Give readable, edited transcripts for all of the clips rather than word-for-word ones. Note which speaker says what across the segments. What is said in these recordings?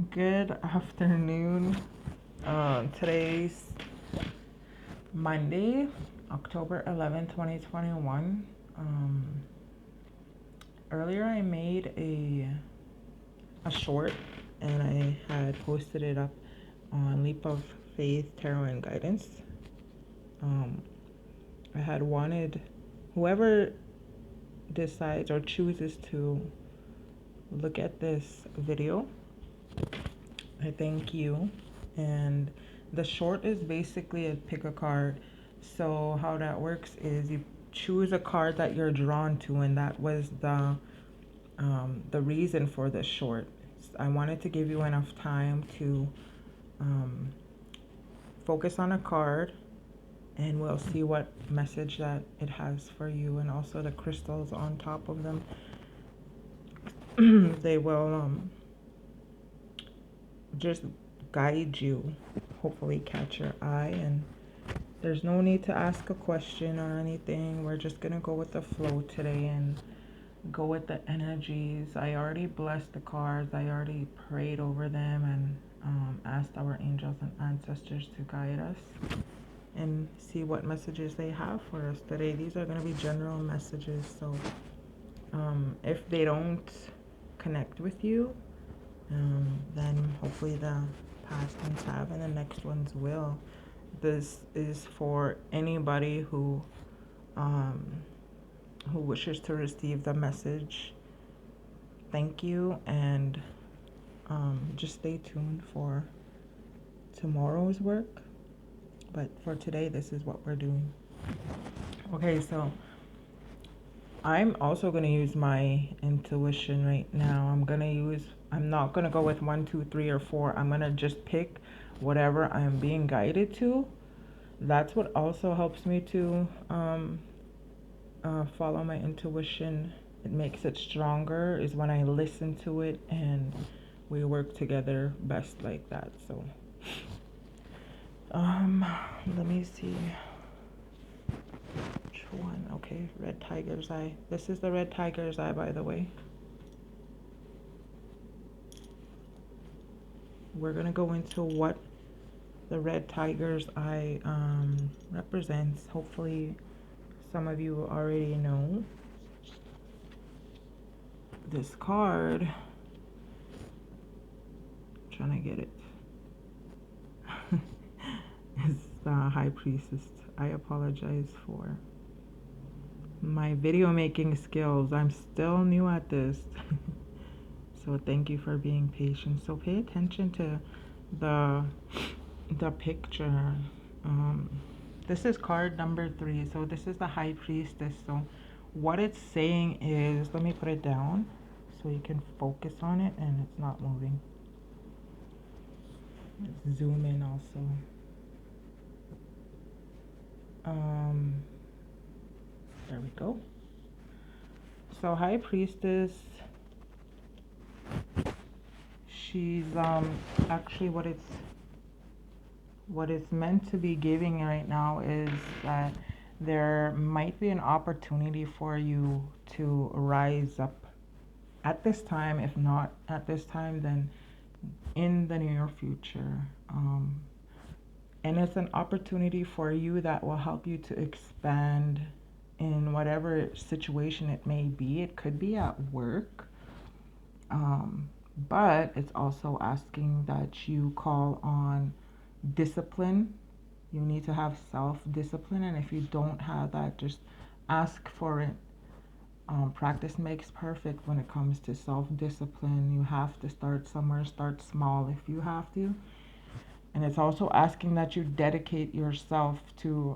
Speaker 1: Good afternoon. Today's Monday, October 11th, 2021. Earlier I made a short and I had posted it up on Leap of Faith Tarot and Guidance. I had wanted whoever decides or chooses to look at this video, I thank you. And the short is basically a pick a card. So how that works is you choose a card that you're drawn to, and that was the reason for the short. I wanted to give you enough time to focus on a card, and we'll see what message that it has for you, and also the crystals on top of them. They will just guide you, hopefully catch your eye, and there's no need to ask a question or anything. We're just gonna go with the flow today and go with the energies. I already blessed the cards. I already prayed over them and asked our angels and ancestors to guide us and see what messages they have for us today. These are going to be general messages, so if they don't connect with you, then hopefully the past ones have and the next ones will. This is for anybody who wishes to receive the message. Thank you, and just stay tuned for tomorrow's work. But for today, this is what we're doing. Okay, so I'm also going to use my intuition right now. I'm not going to go with 1, 2, 3, or 4. I'm going to just pick whatever I'm being guided to. That's what also helps me to follow my intuition. It makes it stronger is when I listen to it, and we work together best like that. So let me see which one. Okay, red tiger's eye. This is the red tiger's eye, by the way. We're gonna go into what the red tiger's eye represents. Hopefully some of you already know this card. I'm trying to get it. It's the High Priestess. I apologize for my video making skills. I'm still new at this. So thank you for being patient. So pay attention to the picture. This is card number 3. So this is the High Priestess. So what it's saying is, let me put it down so you can focus on it and it's not moving. Let's zoom in also. There we go. So High Priestess, she's actually what it's meant to be giving right now is that there might be an opportunity for you to rise up at this time. If not at this time, then in the near future. And it's an opportunity for you that will help you to expand in whatever situation it may be. It could be at work, but it's also asking that you call on discipline. You need to have self-discipline, and if you don't have that, just ask for it. Practice makes perfect when it comes to self-discipline. You have to start somewhere. Start small if you have to. And it's also asking that you dedicate yourself to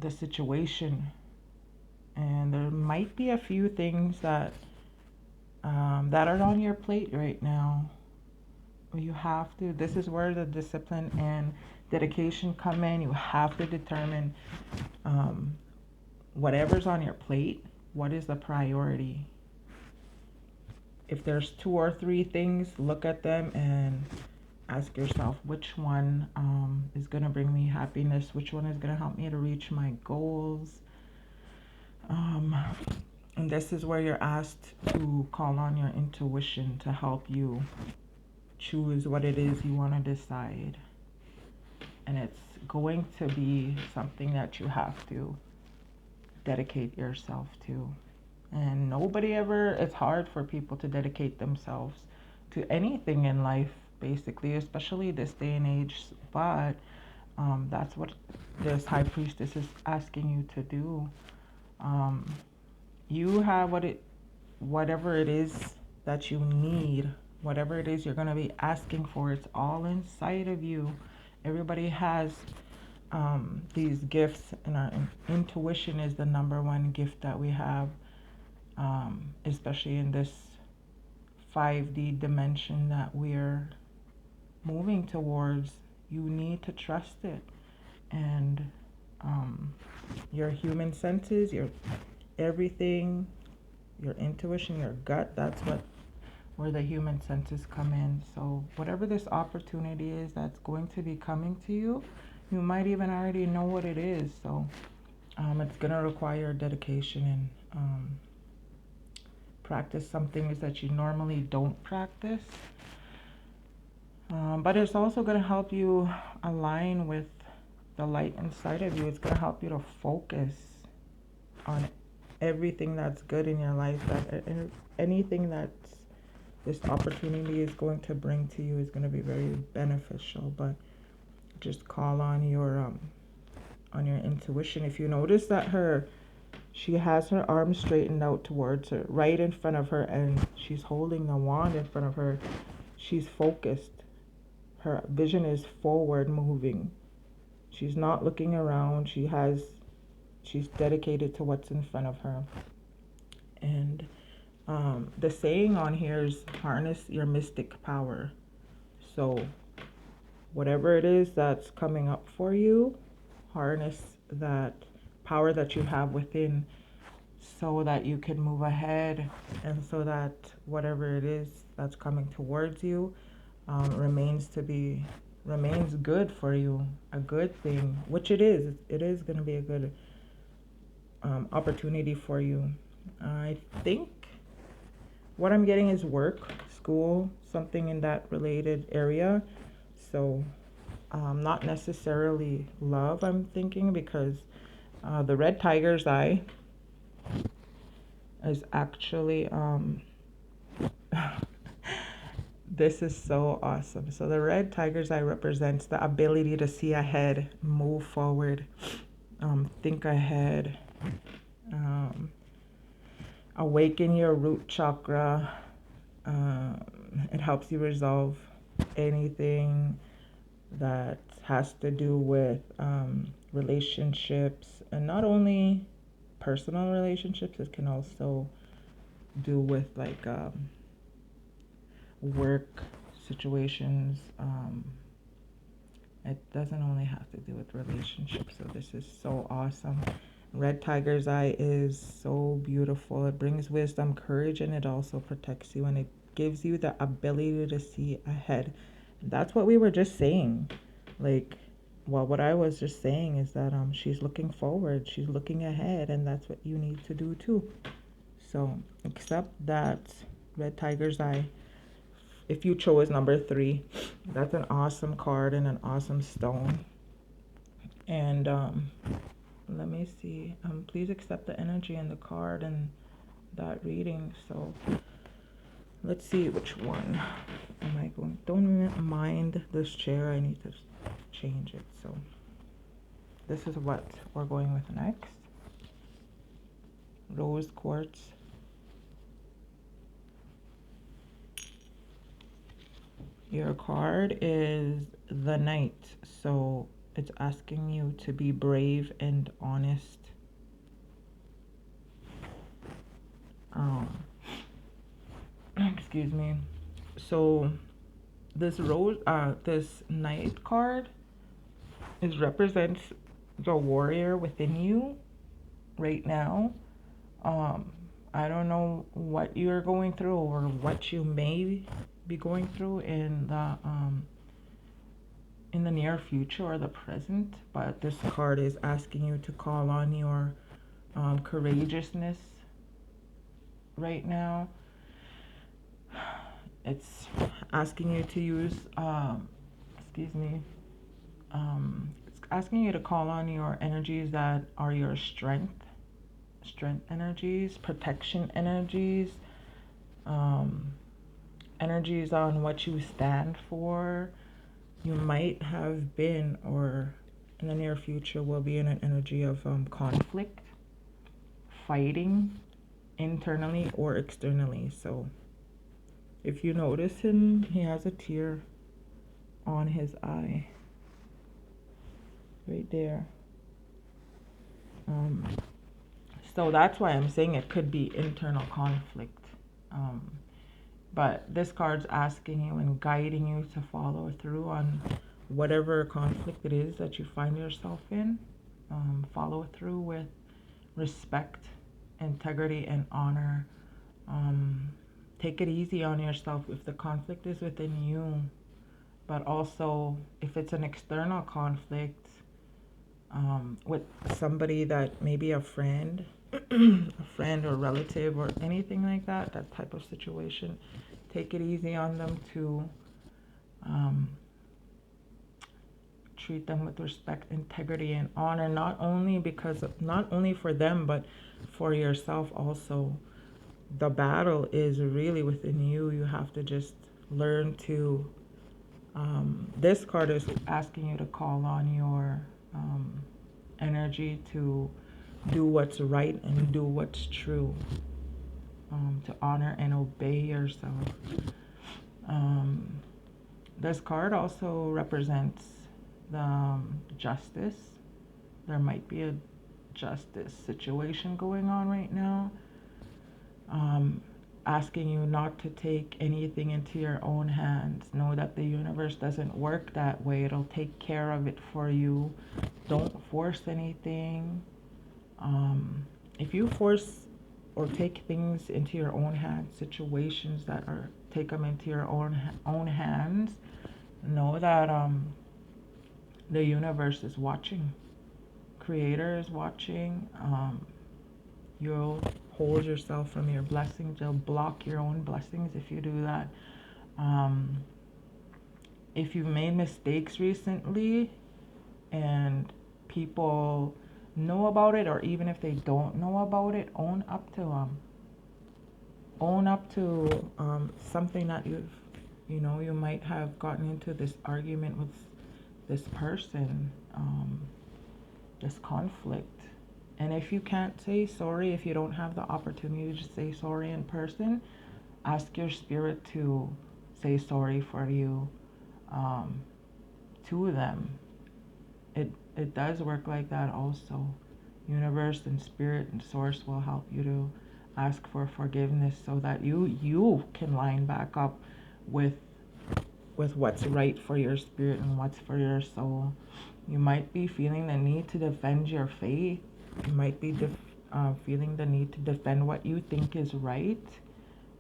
Speaker 1: the situation. And there might be a few things that that are on your plate right now. You have to, this is where the discipline and dedication come in. You have to determine whatever's on your plate, what is the priority. If there's 2 or 3 things, look at them and ask yourself which one is going to bring me happiness, which one is going to help me to reach my goals. And And this is where you're asked to call on your intuition to help you choose what it is you want to decide. And it's going to be something that you have to dedicate yourself to. And nobody ever, it's hard for people to dedicate themselves to anything in life, basically, especially this day and age. But that's what this high priestess is asking you to do. You have whatever it is that you need, whatever it is you're going to be asking for, it's all inside of you. Everybody has these gifts, and our intuition is the number one gift that we have, especially in this 5D dimension that we're moving towards. You need to trust it. And your human senses, your everything, your intuition, your gut, that's where the human senses come in. So whatever this opportunity is that's going to be coming to you, you might even already know what it is. So it's going to require dedication and practice some things that you normally don't practice. But it's also going to help you align with the light inside of you. It's going to help you to focus on everything that's good in your life, that anything that's this opportunity is going to bring to you is going to be very beneficial. But just call on your intuition. If you notice that she has her arms straightened out towards her, right in front of her, and she's holding the wand in front of her, she's focused. Her vision is forward moving. She's not looking around. She's dedicated to what's in front of her. And the saying on here is harness your mystic power. So whatever it is that's coming up for you, harness that power that you have within so that you can move ahead, and so that whatever it is that's coming towards you remains good for you, a good thing, which it is. It is going to be a good opportunity for you. I think what I'm getting is work, school, something in that related area. So not necessarily love, I'm thinking, because the red tiger's eye is actually this is so awesome. So the red tiger's eye represents the ability to see ahead, move forward, think ahead, awaken your root chakra. It helps you resolve anything that has to do with relationships, and not only personal relationships. It can also do with like work situations. It doesn't only have to do with relationships. So this is so awesome. Red tiger's eye is so beautiful. It brings wisdom, courage, and it also protects you, and it gives you the ability to see ahead. That's what we were just saying. Like, well, what I was just saying is that she's looking forward, she's looking ahead, and that's what you need to do too. So accept that red tiger's eye. If you chose number 3, that's an awesome card and an awesome stone. And let me see. Please accept the energy in the card and that reading. So let's see which one am I going. Don't mind this chair. I need to change it. So this is what we're going with next. Rose quartz. Your card is the Knight, so it's asking you to be brave and honest. Excuse me. So this this Knight card represents the warrior within you right now. I don't know what you're going through or what you may be going through in the near future or the present, but this card is asking you to call on your courageousness, right now. It's asking you to use, excuse me, it's asking you to call on your energies that are your strength energies, protection energies, um, energies on what you stand for. You might have been, or in the near future, will be in an energy of conflict, fighting internally or externally. So if you notice him, he has a tear on his eye right there. Um, so that's why I'm saying it could be internal conflict. Um, but this card's asking you and guiding you to follow through on whatever conflict it is that you find yourself in. Follow through with respect, integrity, and honor. Um, Take it easy on yourself if the conflict is within you, but also if it's an external conflict with somebody that maybe a friend, a friend or relative or anything like that, that type of situation, take it easy on them too. Um, Treat them with respect, integrity, and honor, not only for them, but for yourself also. The battle is really within you. You have to just learn to. This card is asking you to call on your energy to do what's right and do what's true, to honor and obey yourself. Um, this card also represents the justice. There might be a justice situation going on right now. Asking you not to take anything into your own hands. Know that the universe doesn't work that way. It'll take care of it for you. Don't force anything. If you force or take things into your own hands, situations that are take them into your own hands, know that the universe is watching. Creator is watching. You'll hold yourself from your blessings. You'll block your own blessings if you do that. If you've made mistakes recently and people know about it, or even if they don't know about it, own up to them. Own up to something that you might have gotten into this argument with this person, this conflict. And if you can't say sorry, if you don't have the opportunity to say sorry in person, ask your spirit to say sorry for you to them. It does work like that also. Universe and spirit and source will help you to ask for forgiveness so that you can line back up with what's right for your spirit and what's for your soul. You might be feeling the need to defend your faith. You might be feeling the need to defend what you think is right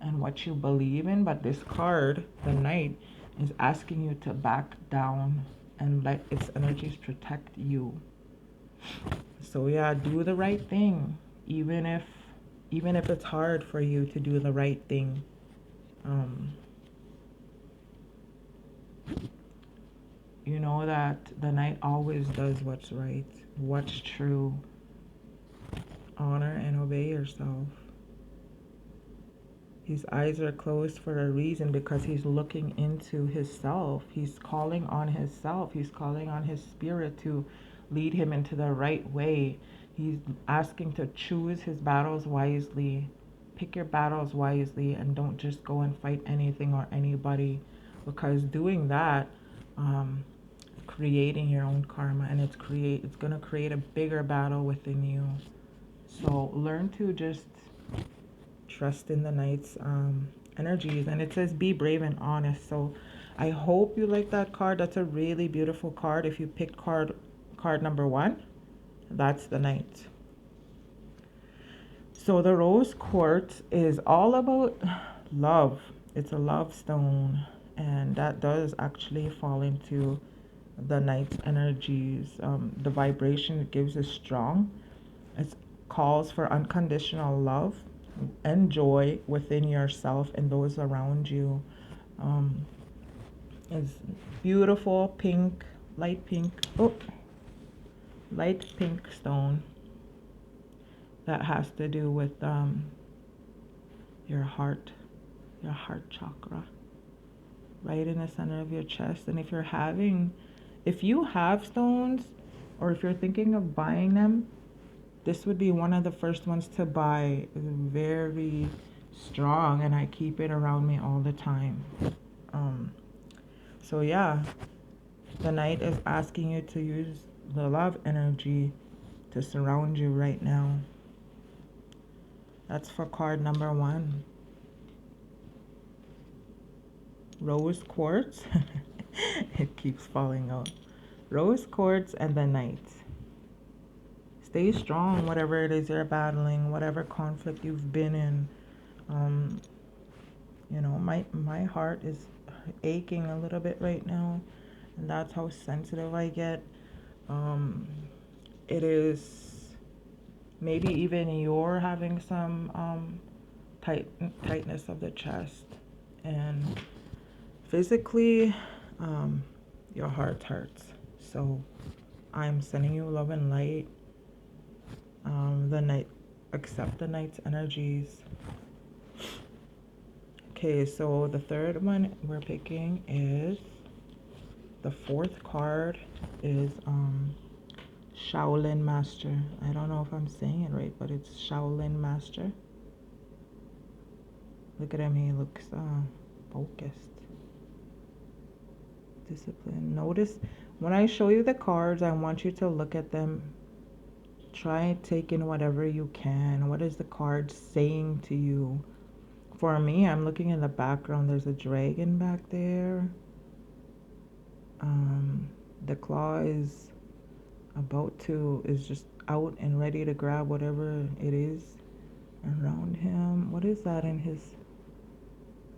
Speaker 1: and what you believe in. But this card, the Knight, is asking you to back down and let its energies protect you. So yeah, do the right thing, even if it's hard for you to do the right thing. You know that the Knight always does what's right, what's true. Honor and obey yourself. His eyes are closed for a reason, because he's looking into his self. He's calling on his self. He's calling on his spirit to lead him into the right way. He's asking to choose his battles wisely. Pick your battles wisely and don't just go and fight anything or anybody, because doing that, creating your own karma, and it's going to create a bigger battle within you. So learn to just trust in the Knight's energies. And it says be brave and honest. So I hope you like that card. That's a really beautiful card. If you picked card number 1, that's the Knight. So the Rose Quartz is all about love. It's a love stone, and that does actually fall into the Knight's energies. The vibration it gives is strong. It calls for unconditional love, and joy within yourself and those around you. Um, it's beautiful pink, light pink, oh, light pink stone that has to do with your heart chakra, right in the center of your chest. And if you have stones, or if you're thinking of buying them, this would be one of the first ones to buy. It's very strong, and I keep it around me all the time. Um, so yeah, the knight is asking you to use the love energy to surround you right now. That's for card number 1. Rose quartz. It keeps falling out. Rose quartz and the knight. Stay strong, whatever it is you're battling, whatever conflict you've been in. Um, my heart is aching a little bit right now, and that's how sensitive I get. Um, it is maybe even you're having some tightness of the chest, and physically, your heart hurts. So I'm sending you love and light. The night, accept the night's energies. Okay, so the third one we're picking is, the fourth card is Shaolin Master. I don't know if I'm saying it right, but it's Shaolin Master. Look at him, he looks focused. Discipline. Notice when I show you the cards, I want you to look at them. Try taking whatever you can. What is the card saying to you? For me, I'm looking in the background. There's a dragon back there. The claw is just out and ready to grab whatever it is around him. What is that in his,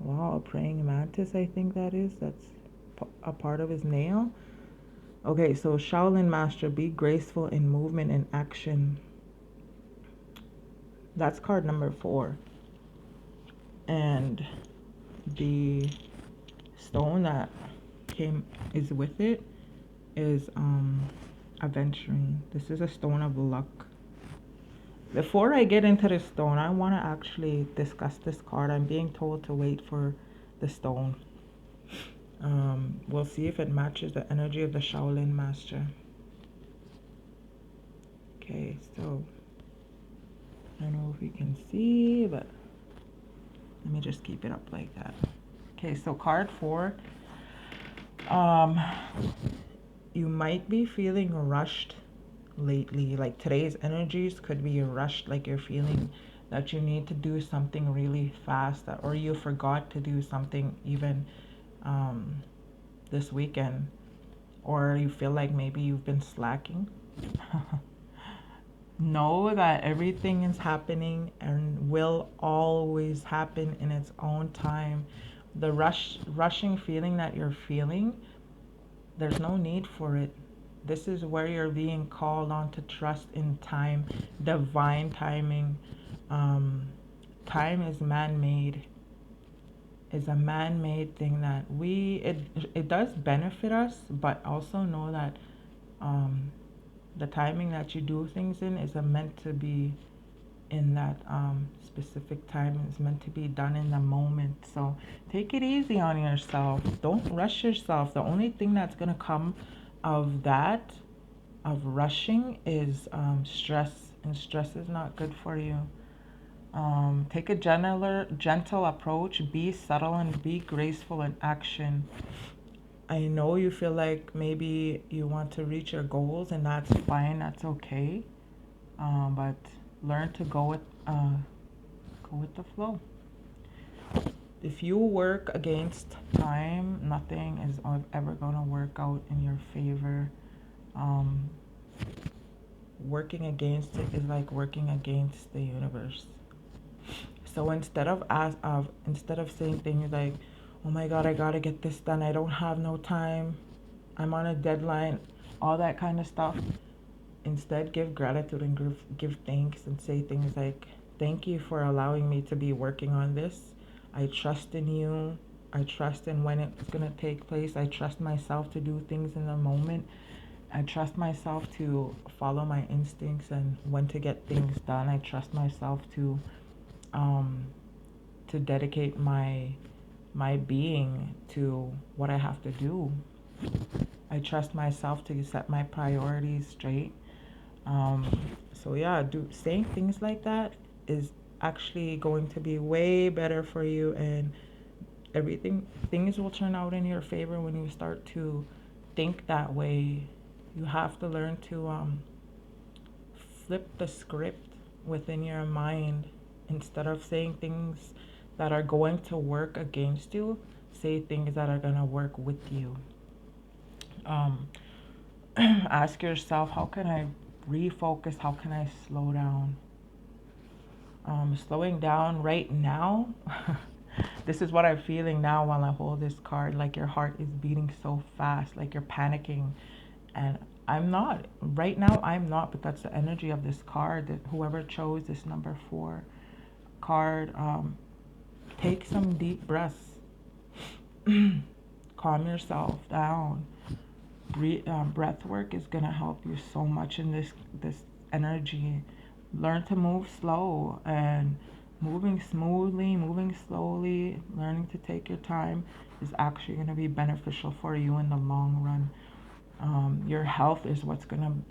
Speaker 1: wow, a praying mantis, I think that is. That's a part of his nail. Okay, so Shaolin Master, be graceful in movement and action. That's card number 4. And the stone that is with it is aventurine. This is a stone of luck. Before I get into the stone, I want to actually discuss this card. I'm being told to wait for the stone. We'll see if it matches the energy of the Shaolin Master. Okay, so I don't know if you can see, but let me just keep it up like that. Okay, so card 4. You might be feeling rushed lately. Like today's energies could be rushed, like you're feeling that you need to do something really fast, or you forgot to do something even this weekend, or you feel like maybe you've been slacking. Know that everything is happening and will always happen in its own time. The rushing feeling that you're feeling, there's no need for it. This is where you're being called on to trust in time, divine timing. Time is man-made. Is a man-made thing that it does benefit us, but also know that the timing that you do things in is meant to be in that specific time. Is meant to be done in the moment. So take it easy on yourself. Don't rush yourself. The only thing that's gonna come of that, of rushing, is stress, and stress is not good for you. Take a gentle approach. Be subtle and be graceful in action. I know you feel like maybe you want to reach your goals, and that's fine. That's okay. But learn to go with the flow. If you work against time, nothing is ever going to work out in your favor. Working against it is like working against the universe. So instead of saying things like, "Oh my God, I gotta get this done. I don't have no time. I'm on a deadline," all that kind of stuff. Instead, give gratitude and give thanks, and say things like, Thank you for allowing me to be working on this. I trust in you. I trust in when it's going to take place. I trust myself to do things in the moment. I trust myself to follow my instincts and when to get things done. I trust myself um, to dedicate my being to what I have to do. I trust myself to set my priorities straight. Um, so yeah, saying things like that is actually going to be way better for you, and things will turn out in your favor when you start to think that way. You have to learn to flip the script within your mind. Instead of saying things that are going to work against you, say things that are going to work with you. um, Ask yourself, how can I refocus? How can I slow down? Slowing down right now. This is what I'm feeling now while I hold this card. Like your heart is beating so fast, like you're panicking. And I'm not. Right now, I'm not, but that's the energy of this card. That whoever chose this number 4 card, take some deep breaths. Calm yourself down. Breath work is gonna help you so much in this energy. Learn to move slow and moving smoothly, moving slowly, learning to take your time is actually gonna be beneficial for you in the long run. Your health is what's going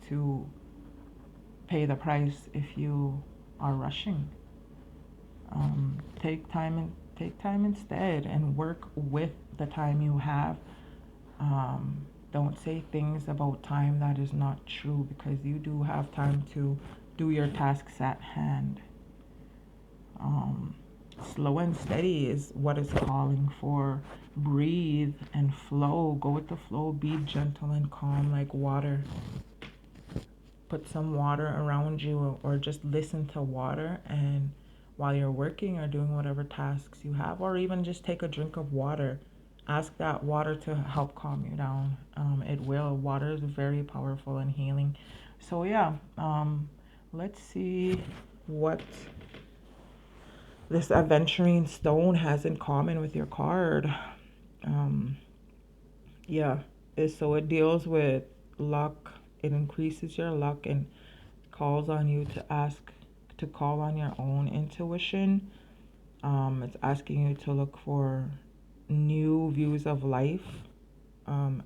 Speaker 1: to pay the price if you are rushing. Take time instead and work with the time you have. Don't say things about time that is not true, because you do have time to do your tasks at hand. Um, Slow and steady is what it's calling for. Breathe and flow. Go with the flow. Be gentle and calm like water. Put some water around you, or just listen to water, and while you're working or doing whatever tasks you have, or even just take a drink of water, ask that water to help calm you down. It will. Water is very powerful and healing. So yeah, let's see what this aventurine stone has in common with your card. um, yeah, so it deals with luck. It increases your luck and calls on you to call on your own intuition. It's asking you to look for new views of life.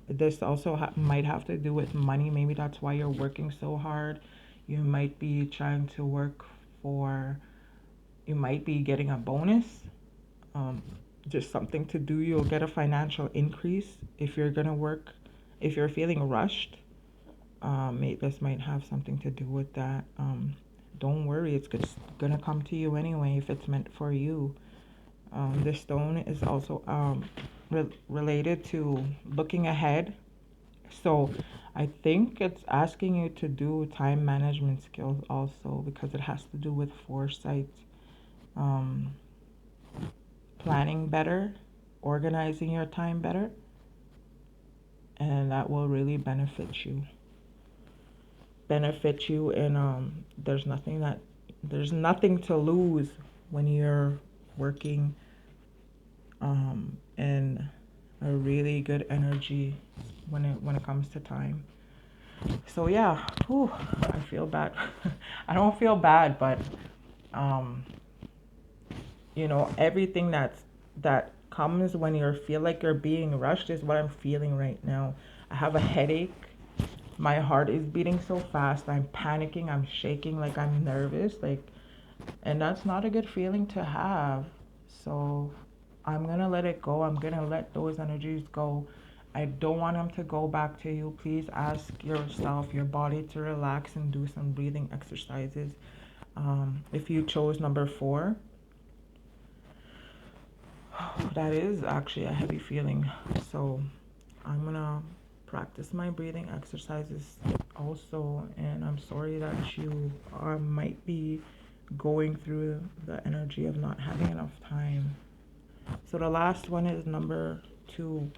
Speaker 1: This also might have to do with money. Maybe that's why you're working so hard. You might be trying to work for, you might be getting a bonus. Um, just something to do. You'll get a financial increase if you're gonna work. If you're feeling rushed, this might have something to do with that. Don't worry, it's gonna come to you anyway if it's meant for you. This stone is also related to looking ahead. So I think it's asking you to do time management skills also, because it has to do with foresight, um, planning better, organizing your time better, and that will really benefit you. And there's nothing to lose when you're working in a really good energy when it comes to time. So yeah, whew, I feel bad. I don't feel bad, but um, everything that comes when you feel like you're being rushed is what I'm feeling right now. I have a headache. My heart is beating so fast. I'm panicking. I'm shaking, like I'm nervous. And that's not a good feeling to have. So I'm gonna let it go. I'm gonna let those energies go. I don't want them to go back to you. Please ask yourself, your body, to relax and do some breathing exercises. If you chose number 4, that is actually a heavy feeling. So I'm gonna practice my breathing exercises also. And I'm sorry that you might be going through the energy of not having enough time. So the last one is number 2.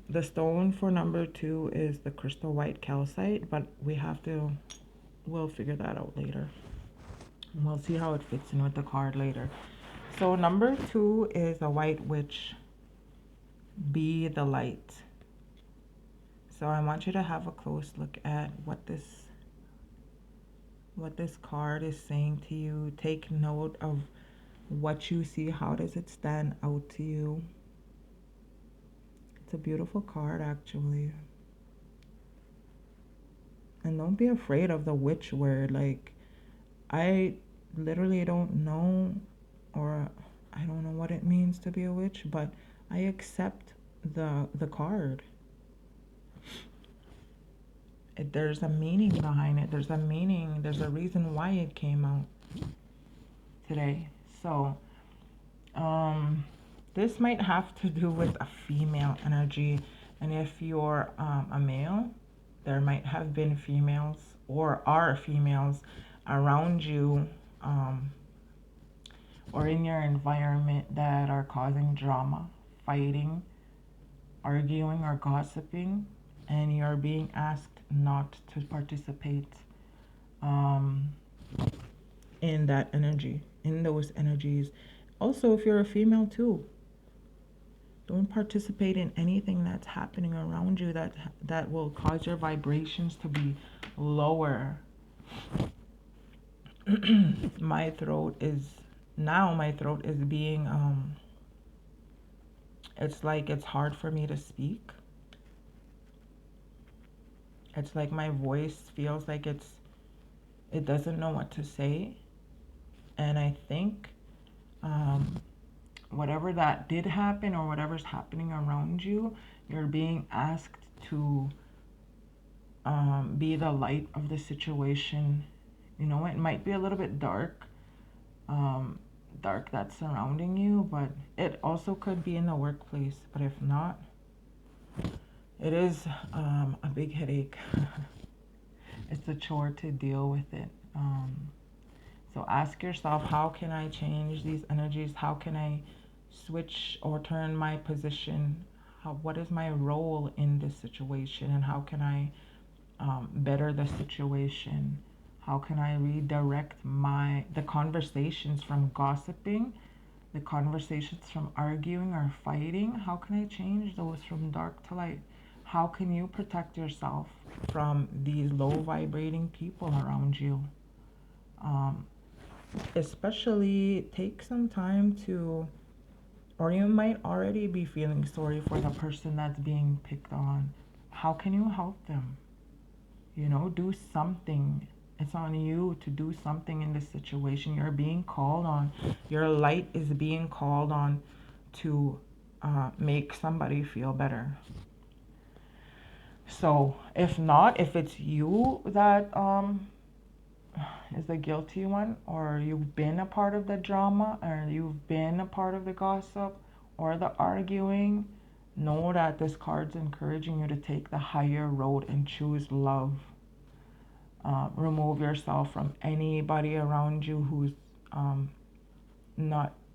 Speaker 1: The stone for number 2 is the crystal white calcite, but we have to we'll figure that out later. We'll see how it fits in with the card later. So number 2 is a white witch. Be the light. So I want you to have a close look at what this card is saying to you. Take note of what you see. How does it stand out to you? It's a beautiful card, actually. And don't be afraid of the witch word. Like, I literally don't know, or I don't know what it means to be a witch, but I accept the card. There's a meaning behind it. There's a meaning. There's a reason why it came out today. So, this might have to do with a female energy. And if you're a male, there might have been females or are females around you or in your environment that are causing drama, fighting, arguing, or gossiping, and you're being asked not to participate in that energy, in those energies. Also, if you're a female too, don't participate in anything that's happening around you that will cause your vibrations to be lower. My throat is being it's like it's hard for me to speak. It's like my voice feels like it doesn't know what to say. And I think whatever that did happen or whatever's happening around you, you're being asked to be the light of the situation. You know, it might be a little bit dark, that's surrounding you, but it also could be in the workplace. But if not, it is a big headache. It's a chore to deal with it. So ask yourself, how can I change these energies? How can I switch or turn my position? What is my role in this situation? And how can I better the situation? How can I redirect the conversations from gossiping, the conversations from arguing or fighting? How can I change those from dark to light? How can you protect yourself from these low vibrating people around you? Especially take some time to, or you might already be feeling sorry for the person that's being picked on. How can you help them? You know, do something. It's on you to do something in this situation. You're being called on. Your light is being called on to make somebody feel better. So if not, if it's you that is the guilty one, or you've been a part of the drama, or you've been a part of the gossip or the arguing, know that this card's encouraging you to take the higher road and choose love. Remove yourself from anybody around you who's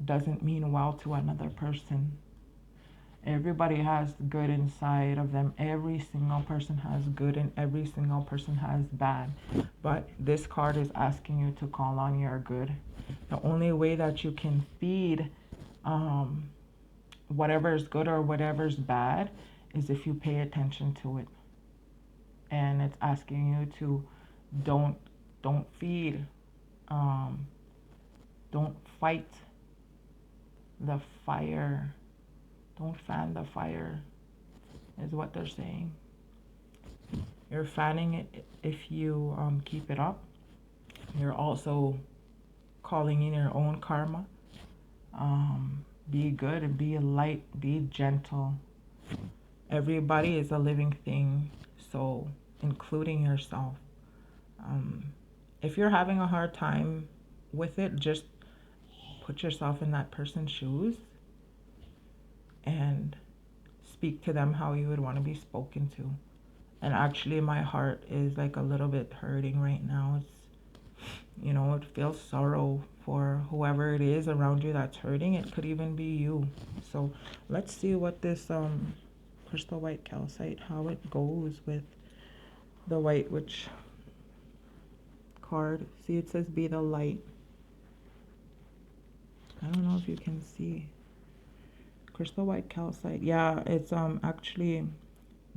Speaker 1: doesn't mean well to another person. Everybody has good inside of them. Every single person has good and every single person has bad. But this card is asking you to call on your good. The only way that you can feed whatever's good or whatever's bad is if you pay attention to it. And it's asking you to don't feed, don't fight the fire. Don't fan the fire, is what they're saying. You're fanning it if you keep it up. You're also calling in your own karma. Be good and be light, be gentle. Everybody is a living thing, so including yourself. If you're having a hard time with it, just put yourself in that person's shoes and speak to them how you would want to be spoken to. And actually my heart is like a little bit hurting right now. It's, you know, it feels sorrow for whoever it is around you that's hurting. It could even be you. So let's see what this crystal white calcite, how it goes with the white witch. card. See, it says be the light. I don't know if you can see. Crystal white calcite. Yeah, it's actually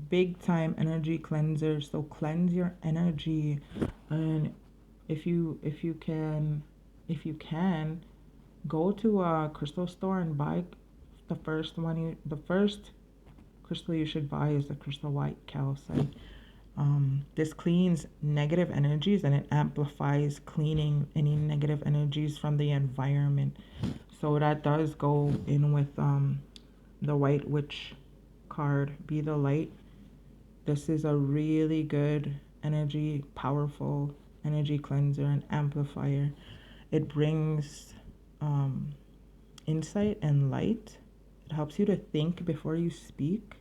Speaker 1: big time energy cleanser. So cleanse your energy, and if you can go to a crystal store and buy the first crystal you should buy is the crystal white calcite. This cleans negative energies and it amplifies cleaning any negative energies from the environment. So that does go in with the White Witch card, Be the Light. This is a really good energy, powerful energy cleanser and amplifier. It brings insight and light. It helps you to think before you speak.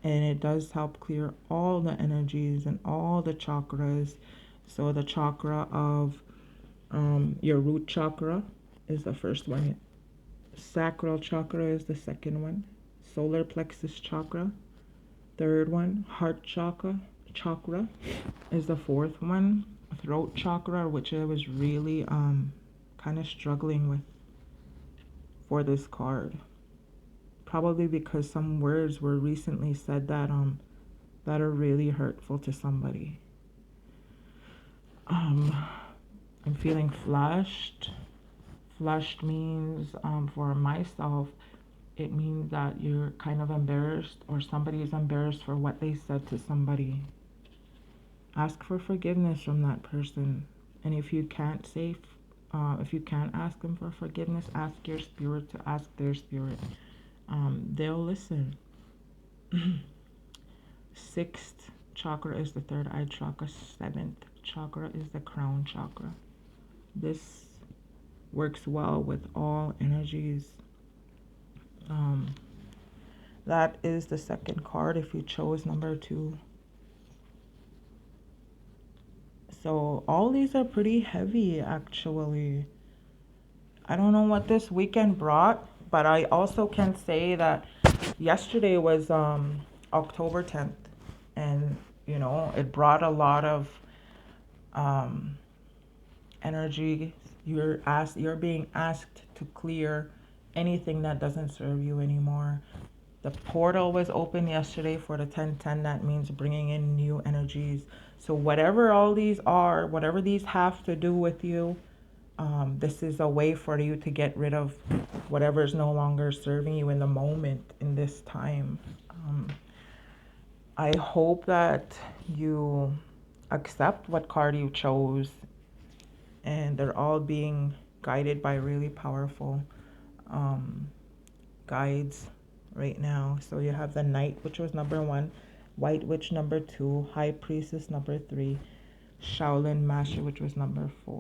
Speaker 1: And it does help clear all the energies and all the chakras. So the chakra of your root chakra is the first one. Sacral chakra is the second one. Solar plexus chakra, third one. Heart chakra is the fourth one. Throat chakra, which I was really kind of struggling with for this card. Probably because some words were recently said that are really hurtful to somebody. I'm feeling flushed. Flushed means for myself, it means that you're kind of embarrassed or somebody is embarrassed for what they said to somebody. Ask for forgiveness from that person. And if you can't if you can't ask them for forgiveness, ask your spirit to ask their spirit. They'll listen. Sixth chakra is the third eye chakra. Seventh chakra is the crown chakra. This works well with all energies. That is the second card if you chose number 2. So all these are pretty heavy actually. I don't know what this weekend brought, but I also can say that yesterday was October 10th, and it brought a lot of energy. You're being asked to clear anything that doesn't serve you anymore. The portal was open yesterday for the 1010. That means bringing in new energies. So whatever all these are, whatever these have to do with you, this is a way for you to get rid of whatever is no longer serving you in the moment, in this time. I hope that you accept what card you chose, and they're all being guided by really powerful guides right now. So you have the Knight, which was number 1, White Witch number 2, High Priestess number 3, Shaolin Master, which was number 4.